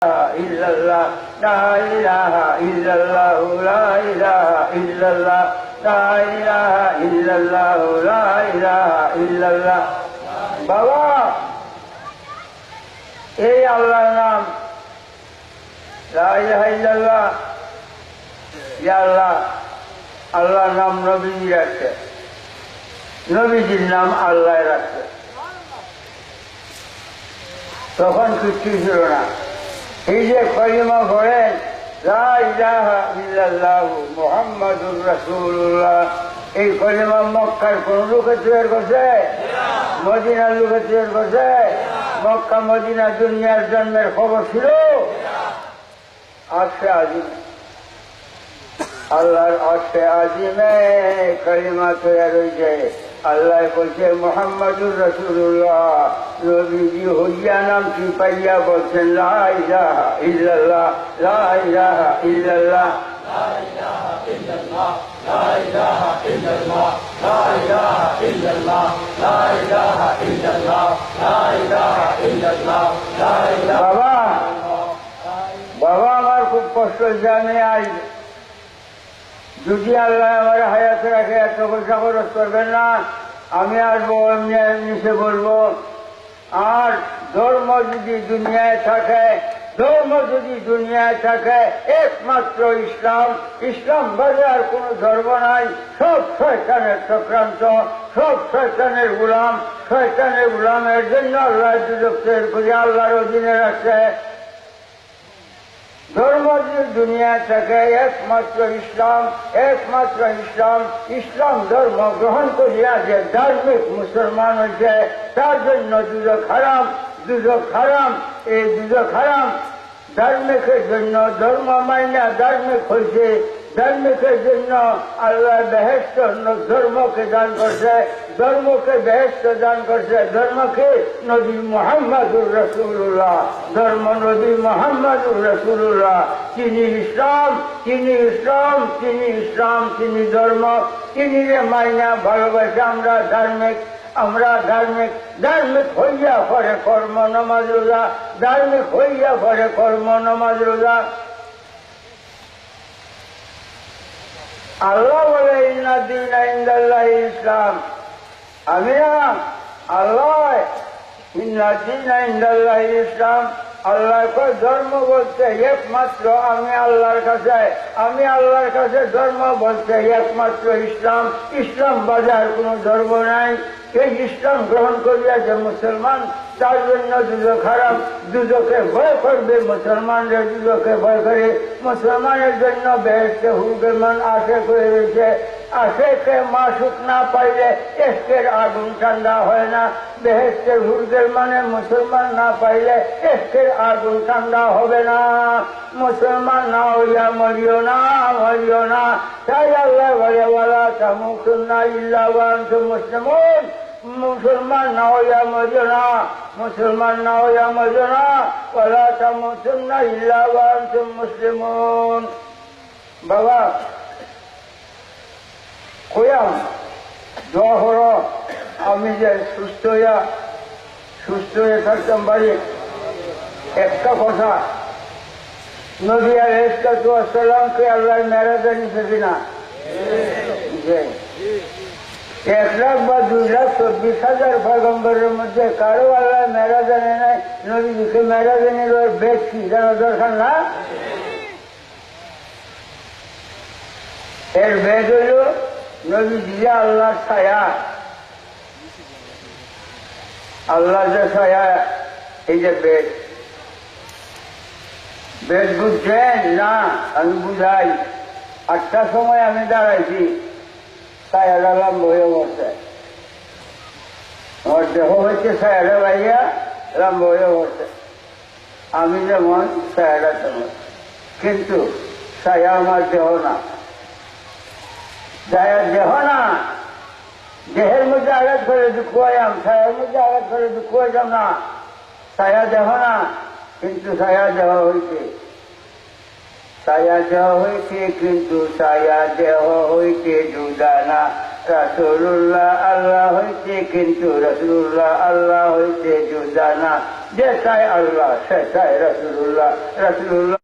illallah, la ilaha illallah, la ilaha illallah, la ilaha illallah, la ilaha illallah. বাবা, এই আল্লাহর নাম লা ইলাহা ইল্লাল্লাহ, ইয়া আল্লাহ, আল্লাহর নাম নবীজি রাখছে, নবীজির নাম আল্লাহ রাখছে। তখন কিচ্ছু ছিল না। এই যে কলিমা পড়েন লা ইলাহা ইল্লাল্লাহু মুহাম্মাদুর রাসূলুল্লাহ, এই কলিমা মক্কার কোন লোকে তৈরি করছে? মদিনার লোকে তৈরি করছে? মক্কা মদিনা দুনিয়ার জন্মের খবর ছিল? আরশে আজিম, আল্লাহর আরশে আজিমে কলিমা তৈরি হয়েছে। আল্লাহ বলছে মুহাম্মাদুর রাসূলুল্লাহ, নবীজি হইয়া নামটি পাইয়া বলছেন লা ইলাহা ইল্লাল্লাহ, লা ইলাহা ইল্লাল্লাহ, লা ইলাহা ইল্লাল্লাহ, লা ইলাহা ইল্লাল্লাহ, লা ইলাহা ইল্লাল্লাহ, লা ইলাহা ইল্লাল্লাহ, লা ইলাহা ইল্লাল্লাহ, লা ইলাহা। বাবা, বাবা, আমার খুব কষ্ট হচ্ছে। আমি আজ যদি আল্লাহ আমার হায়াত রাখে এত পয়সা খরচ করবেন না, আমি আসবো, নিচে বলবো। আর ধর্ম যদি দুনিয়ায় থাকে, ধর্ম যদি দুনিয়ায় থাকে একমাত্র ইসলাম, ইসলাম বাদে আর কোন ধর্ম নাই। সব শয়তানের চক্রান্ত, সব শয়তানের গুলাম, শয়তানের গুলামের জন্য আল্লাহ দুজক তৈরি করে আল্লাহর অধীনে রাখছে। ধর্ম যদি দুনিয়ায় থাকে একমাত্র ইসলাম, একমাত্র ইসলাম। ইসলাম ধর্ম গ্রহণ করিয়া যে ধার্মিক মুসলমান হয়েছে, তার জন্য দুজক হারাম, দুজক হারাম। এই দুজক হারাম ধার্মিকের জন্য, ধর্ম মাইনা ধার্মিক হয়েছে, ধার্মিকের জন্য আল্লাহ বেহেশত ধর্মকে দান করছে, ধর্মকে বেহেশত দান করছে। ধর্মকে নবী মুহাম্মাদুর রাসূলুল্লাহ, ধর্ম নবী মুহাম্মাদুর রাসূলুল্লাহ। তিনি ইসলাম, তিনি ইসলাম, তিনি ইসলাম, তিনি ধর্ম, তিনি মাইনা ভালোবাসে আমরা ধার্মিক, আমরা ধার্মিক। ধার্মিক হইয়া পরে কর্ম নামাজ রোজা, ধার্মিক হইয়া পরে কর্ম নামাজ রোজা। আল্লাহ বলে ইন্না দীনা ইনদাল্লাহি ইসলাম। আমি না আল্লাহ, ইন্না দীনা ইনদাল্লাহি ইসলাম। আল্লাহ ধর্ম বলতে একমাত্র আমি আল্লাহর কাছে, আমি আল্লাহর কাছে ধর্ম বলতে একমাত্র ইসলাম। ইসলাম বাজার কোন ধর্ম নাই। এই ইসলাম গ্রহণ করিয়া যে মুসলমান, তার জন্য দুজক হারাম। দুজকে ভয় করবে মুসলমানরা, দুজকে ভয় করে। মুসলমানের জন্য বেহেশতে হুরগের মান আশে করে রয়েছে। আশেকে মাসুক না পাইলে এসকের আগুন ঠান্ডা হয় না। বেহেশতের হুরগের মানে মুসলমান না পাইলে এসকের আগুন ঠান্ডা হবে না। মুসলমান না হইয়া মরিও না, মরিও না। তাই আল্লাহ বলে ওয়ালা তামুতুন্না ইল্লা ওয়া আনতুম মুসলিমুন। মুসলমান না হইয়া মরিও না, মুসলমান না হইয়া মরিও না। ওয়ালা তামুতুন্না ইল্লা ওয়া আনতুম মুসলিমুন। বাবা কইয়াম দোয়া করো, আমি যে সুস্থ হয়ে থাকতাম বাড়ি। একটা কথা, নবী আলাইহিসসালাতু ওয়াসসালামকে আল্লাহ মেরাজে নিতেছি না। 1,02,24,000 পয়গম্বরের মধ্যে কারো আল্লাহ মেরাজে নেয় নাই। নবীকে মেরাজে নিল ব্যক্তি জানা দরকার না। এর বেদ হইল নবী দিয়ে আল্লাহর ছায়া, আল্লাহ যে ছায়া, এই যে বেদ। বেদ বুঝছেন না? আমি বুঝাই। 8টার সময় আমি দাঁড়াইছি, ছায়াটা লম্ব হয়ে বসে, আমার দেহ হয়েছে ছায়াটা বাইয়া লম্ব হয়ে বসে। আমি যেমন ছায়াটা তেমন, কিন্তু ছায়া আমার দেহ না। ছায়া দেহ না। দেহের মধ্যে আঘাত করে দুঃখ হইয়াম, ছায়ার মধ্যে আঘাত করে দুঃখ হইতাম না। ছায়া দেহ না, কিন্তু ছায়া দেহ হইছে। ছায়া দেহ হইছে, কিন্তু ছায়া দেহ হইতে জুদা না। রাসূলুল্লাহ আল্লাহ হইতে, কিন্তু রাসূলুল্লাহ আল্লাহ হইতে জুদা না। যে চায় আল্লাহ সে চায় রাসূলুল্লাহ। রাসূলুল্লাহ